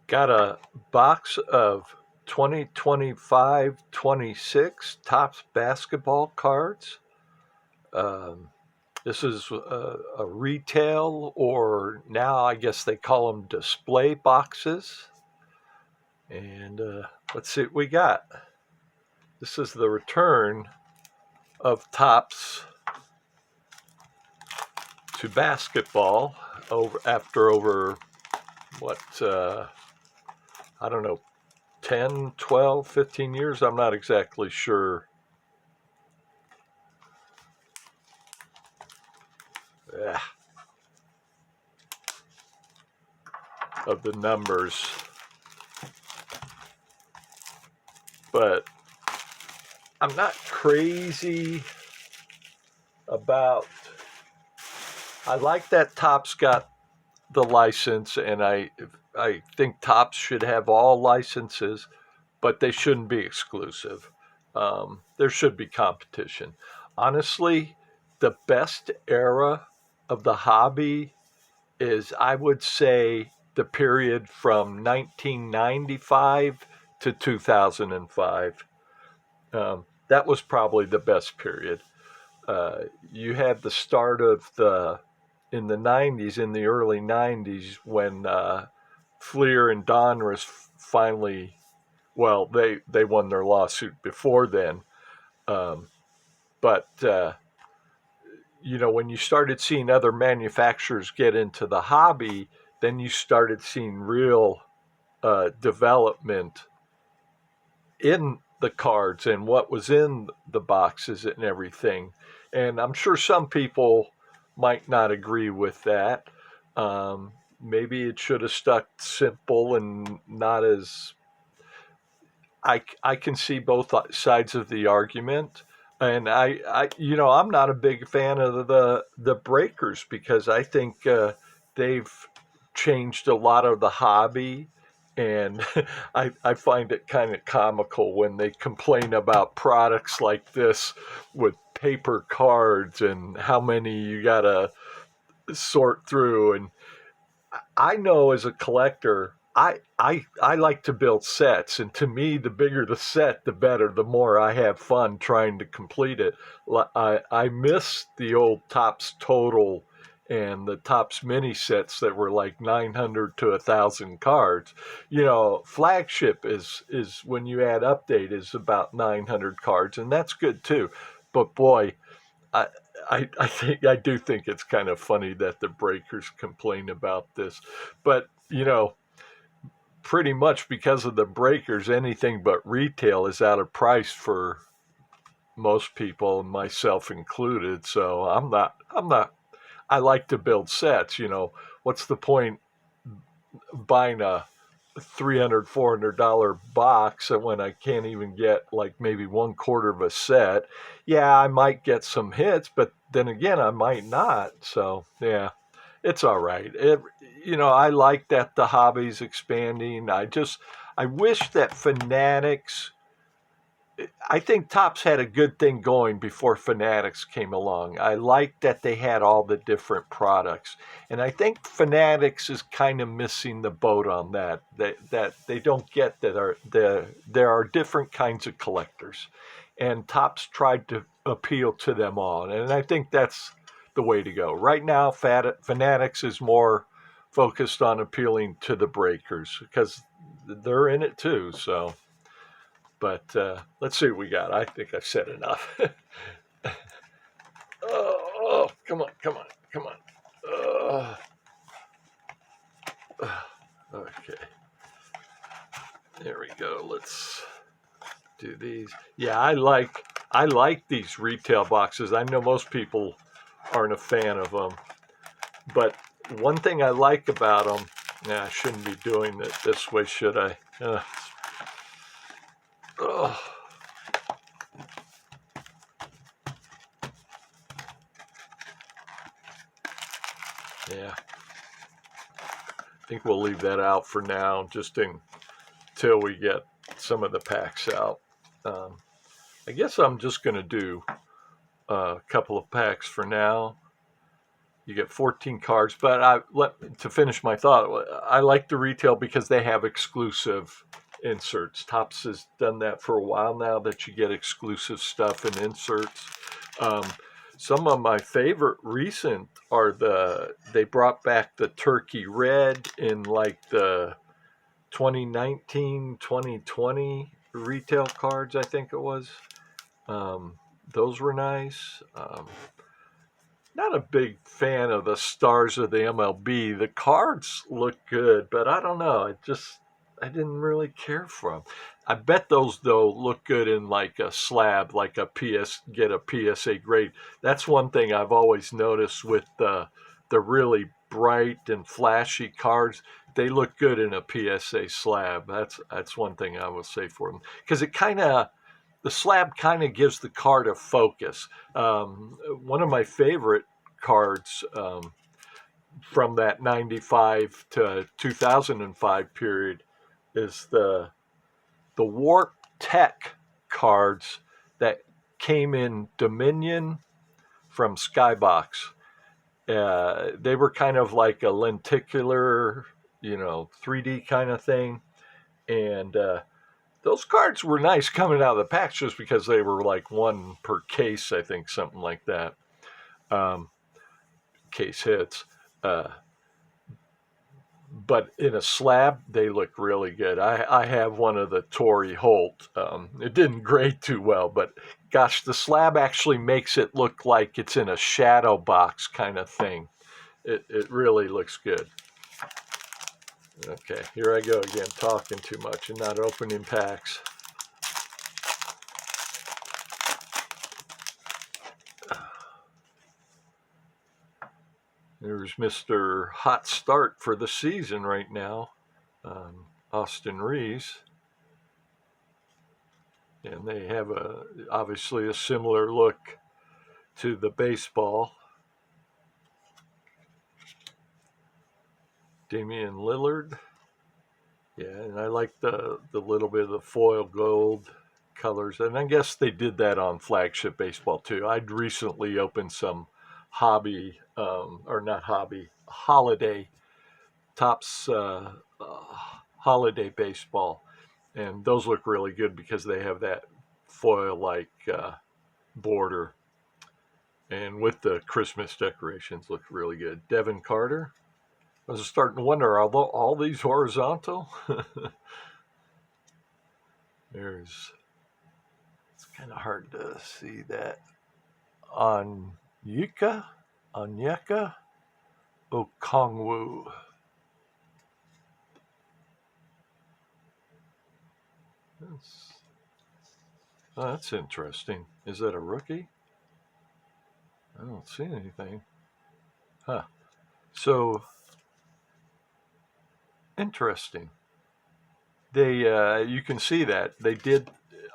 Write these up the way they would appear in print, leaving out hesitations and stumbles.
Got a box of 2025-26 Topps basketball cards. Um, this is a retail, or now I guess they call them display boxes. And let's see what we got. This is the return of Topps to basketball after what, I don't know, 10, 12, 15 years. I'm not exactly sure. Of the numbers. But I'm not crazy about. I like that Topps got the license, and I think Topps should have all licenses, but they shouldn't be exclusive. There should be competition. Honestly, the best era of the hobby is, I would say, the period from 1995 to 2005. That was probably the best period. You had the start of in the 90s, in the early 90s, when Fleer and Donruss finally, well, they won their lawsuit before then. But when you started seeing other manufacturers get into the hobby, then you started seeing real development in the cards and what was in the boxes and everything. And I'm sure some people might not agree with that. Maybe it should have stuck simple and not as. I can see both sides of the argument. And I'm not a big fan of the breakers, because I think they've changed a lot of the hobby, and I find it kind of comical when they complain about products like this with paper cards and how many you gotta sort through. And I know, as a collector, I like to build sets, and to me, the bigger the set, the better. The more I have fun trying to complete it. I miss the old Topps Total and the Topps mini sets that were like 900 to 1,000 cards. Flagship is when you add update, is about 900 cards, and that's good too. But boy, I, I do think it's kind of funny that the breakers complain about this. But pretty much because of the breakers, anything but retail is out of price for most people, myself included. So I'm not. I like to build sets. What's the point buying a $300-$400 box when I can't even get like maybe one quarter of a set? Yeah, I might get some hits, but then again, I might not. So yeah, it's all right. I like that the hobby's expanding. I wish that Fanatics. I think Topps had a good thing going before Fanatics came along. I like that they had all the different products, and I think Fanatics is kind of missing the boat on that. That they don't get that there are different kinds of collectors, and Topps tried to appeal to them all, and I think that's the way to go. Right now, Fanatics is more focused on appealing to the breakers because they're in it too. So. But let's see what we got. I think I've said enough. Oh, come on, come on, come on. Okay. There we go. Let's do these. Yeah, I like these retail boxes. I know most people aren't a fan of them, but one thing I like about them. Nah, I shouldn't be doing it this way, should I? Oh. Yeah, I think we'll leave that out for now, just until we get some of the packs out. I guess I'm just going to do a couple of packs for now. You get 14 cards, but to finish my thought, I like the retail because they have exclusive inserts. Topps has done that for a while now, that you get exclusive stuff and inserts. Um, some of my favorite recent are they brought back the turkey red in like the 2019, 2020 retail cards, I think it was. Um, those were nice. Not a big fan of the stars of the MLB. The cards look good, but I don't know. I didn't really care for them. I bet those though look good in like a slab, like get a PSA grade. That's one thing I've always noticed with the really bright and flashy cards. They look good in a PSA slab. That's one thing I will say for them, because the slab kind of gives the card a focus. One of my favorite cards from that 95 to 2005 period is the Warp Tech cards that came in Dominion from Skybox. They were kind of like a lenticular, 3D kind of thing. And those cards were nice coming out of the packs, just because they were like one per case, I think, something like that. Case hits. But in a slab, they look really good. I have one of the Torrey Holt. It didn't grade too well, but gosh, the slab actually makes it look like it's in a shadow box kind of thing. It really looks good. Okay, here I go again, talking too much and not opening packs. There's Mr. Hot Start for the season right now, Austin Reeves. And they have obviously a similar look to the baseball. Damian Lillard. Yeah, and I like the little bit of the foil gold colors. And I guess they did that on Flagship Baseball too. I'd recently opened some holiday Topps holiday baseball. And those look really good because they have that foil-like border. And with the Christmas decorations, look really good. Devin Carter. I was starting to wonder, are all these horizontal? It's kind of hard to see that. Onyeka Okongwu. That's interesting. Is that a rookie? I don't see anything. Huh. So, interesting. You can see that they did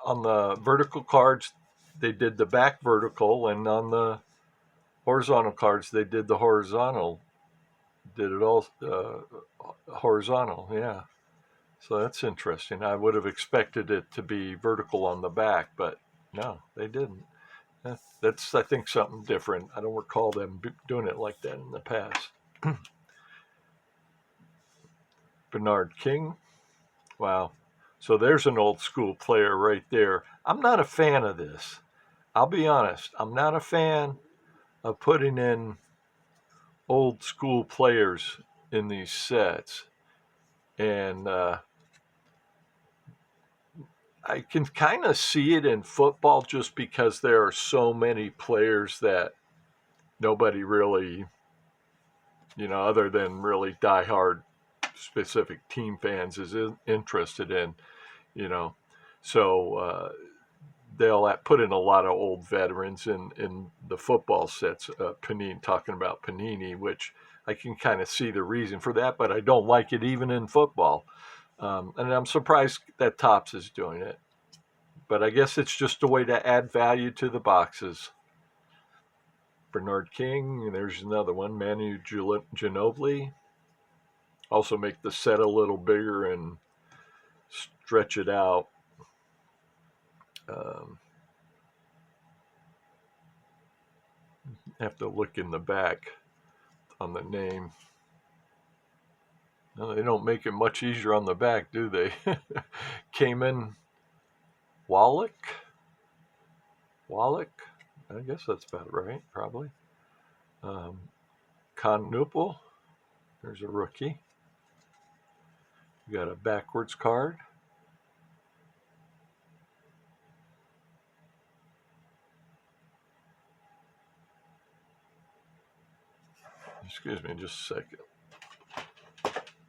on the vertical cards. They did the back vertical, and on the horizontal cards, they did the horizontal. Did it all horizontal? Yeah. So that's interesting. I would have expected it to be vertical on the back, but no, they didn't. That's I think, something different. I don't recall them doing it like that in the past. Bernard King. Wow. So there's an old school player right there. I'm not a fan of this. I'll be honest. I'm not a fan of putting in old school players in these sets. And I can kind of see it in football, just because there are so many players that nobody really, other than really diehard specific team fans, is interested in, you know. So they'll put in a lot of old veterans in the football sets. Panini, talking about Panini, which I can kind of see the reason for that, but I don't like it even in football. And I'm surprised that Topps is doing it. But I guess it's just a way to add value to the boxes. Bernard King, there's another one. Manu Ginobili. Also make the set a little bigger and stretch it out. Have to look in the back. on the name. No, they don't make it much easier on the back, do they? Cayman Wallach? I guess that's about right, probably. Um, Connuple, there's a rookie. You got a backwards card. Excuse me just a second.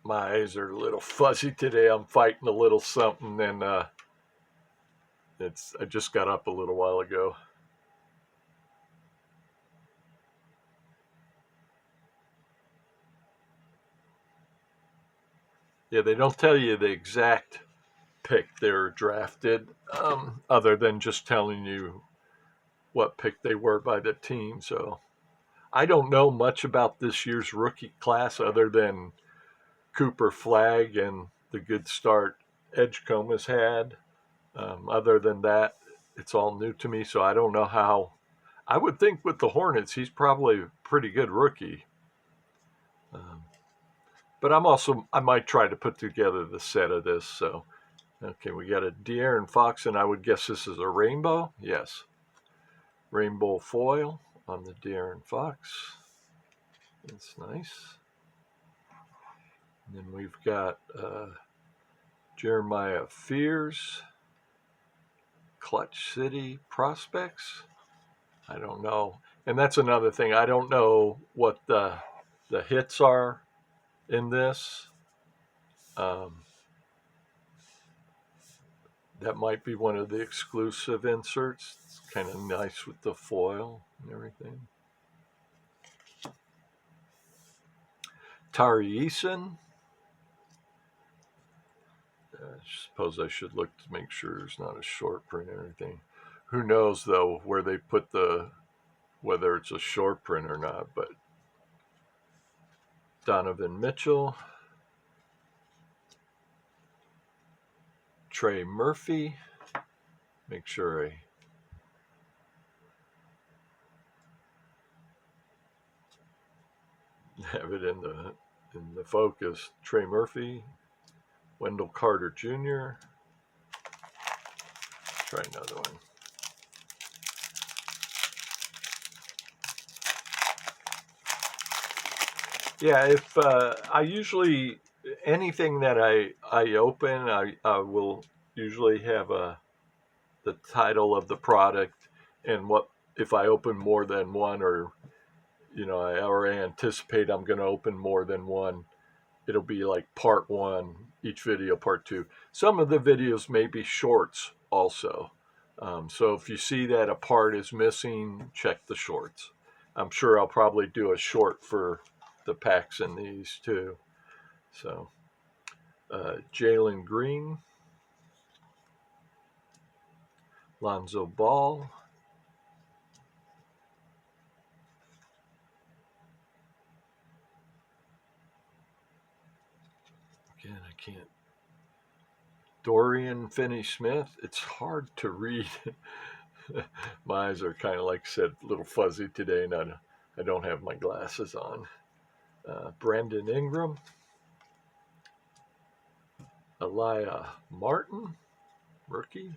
My eyes are a little fuzzy today. I'm fighting a little something, and I just got up a little while ago. Yeah, they don't tell you the exact pick they're drafted, other than just telling you what pick they were by the team. So I don't know much about this year's rookie class other than Cooper Flagg and the good start Edgecombe has had. Other than that, it's all new to me, so I don't know how. I would think with the Hornets, he's probably a pretty good rookie. Um, but I might try to put together the set of this. So, okay, we got a De'Aaron Fox, and I would guess this is a rainbow. Yes, rainbow foil on the De'Aaron Fox. That's nice. And then we've got Jeremiah Fears, Clutch City Prospects. I don't know. And that's another thing. I don't know what the hits are in this. That might be one of the exclusive inserts. It's kind of nice with the foil and everything. Tari Eason. I suppose I should look to make sure there's not a short print or anything. Who knows, though, where they put whether it's a short print or not. But Donovan Mitchell. Trey Murphy. Make sure I have it in the focus. Trey Murphy. Wendell Carter Jr. Try another one. Yeah, if I usually anything that I open, I will usually have the title of the product and what if I open more than one, or I already anticipate I'm going to open more than one. It'll be like part one, each video part two. Some of the videos may be shorts also. So if you see that a part is missing, check the shorts. I'm sure I'll probably do a short for the packs in these too. So Jalen Green, Lonzo Ball, again I can't, Dorian Finney-Smith. It's hard to read. My eyes are kind of, like I said, a little fuzzy today, and I don't have my glasses on. Brandon Ingram, Elijah Martin, rookie.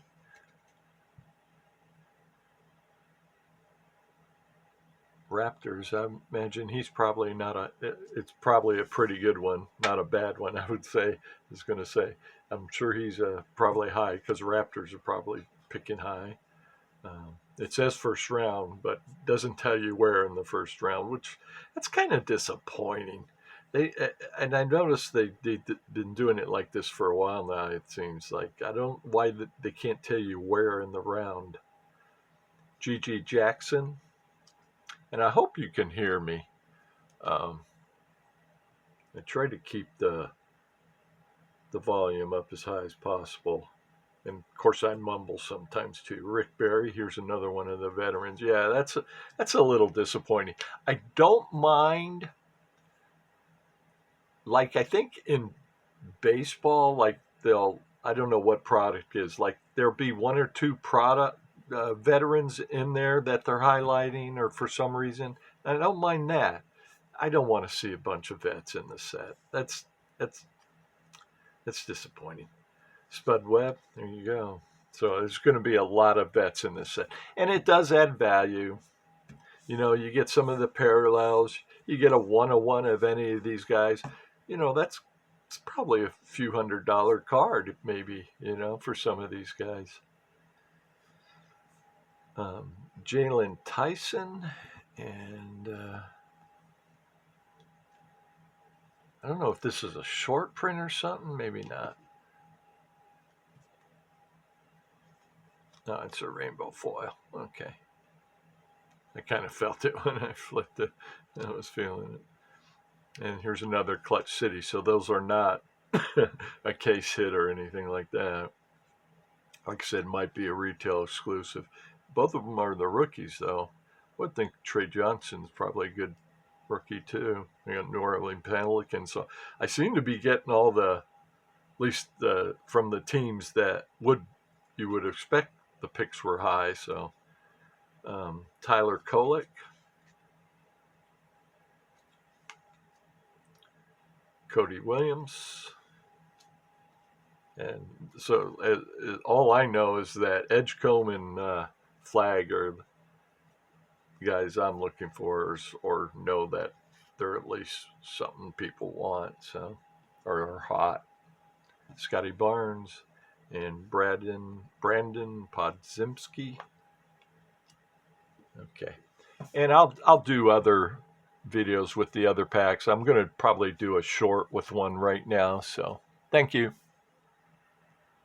Raptors, I imagine he's probably it's probably a pretty good one, not a bad one, I would say, I was going to say. I'm sure he's probably high because Raptors are probably picking high. It says first round, but doesn't tell you where in the first round, which that's kind of disappointing. And I noticed they've been doing it like this for a while now. It seems like I don't why they can't tell you where in the round. G.G. Jackson, and I hope you can hear me. I try to keep the volume up as high as possible. And of course, I mumble sometimes too. Rick Barry, here's another one of the veterans. Yeah, that's a little disappointing. I don't mind. Like I think in baseball, like I don't know what product is. Like there'll be one or two product veterans in there that they're highlighting, or for some reason, I don't mind that. I don't want to see a bunch of vets in the set. That's disappointing. Spud Webb, there you go. So there's going to be a lot of vets in this set, and it does add value. You get some of the parallels. You get a 101 of any of these guys. That's it's probably a few $100 card, maybe. For some of these guys. Jalen Tyson, and I don't know if this is a short print or something. Maybe not. No, it's a rainbow foil. Okay. I kind of felt it when I flipped it. I was feeling it. And here's another Clutch City. So those are not a case hit or anything like that. Like I said, might be a retail exclusive. Both of them are the rookies, though. I would think Trey Johnson's probably a good rookie, too. We got New Orleans Pelicans. So I seem to be getting all at least from the teams that you would expect the picks were high. So Tyler Kolek, Cody Williams. And so all I know is that Edgecombe and Flag are the guys I'm looking for, or know that they're at least something people want, so, or are hot. Scotty Barnes and Brandon Podziemski. Okay. And I'll do other videos with the other packs. I'm going to probably do a short with one right now, so thank you.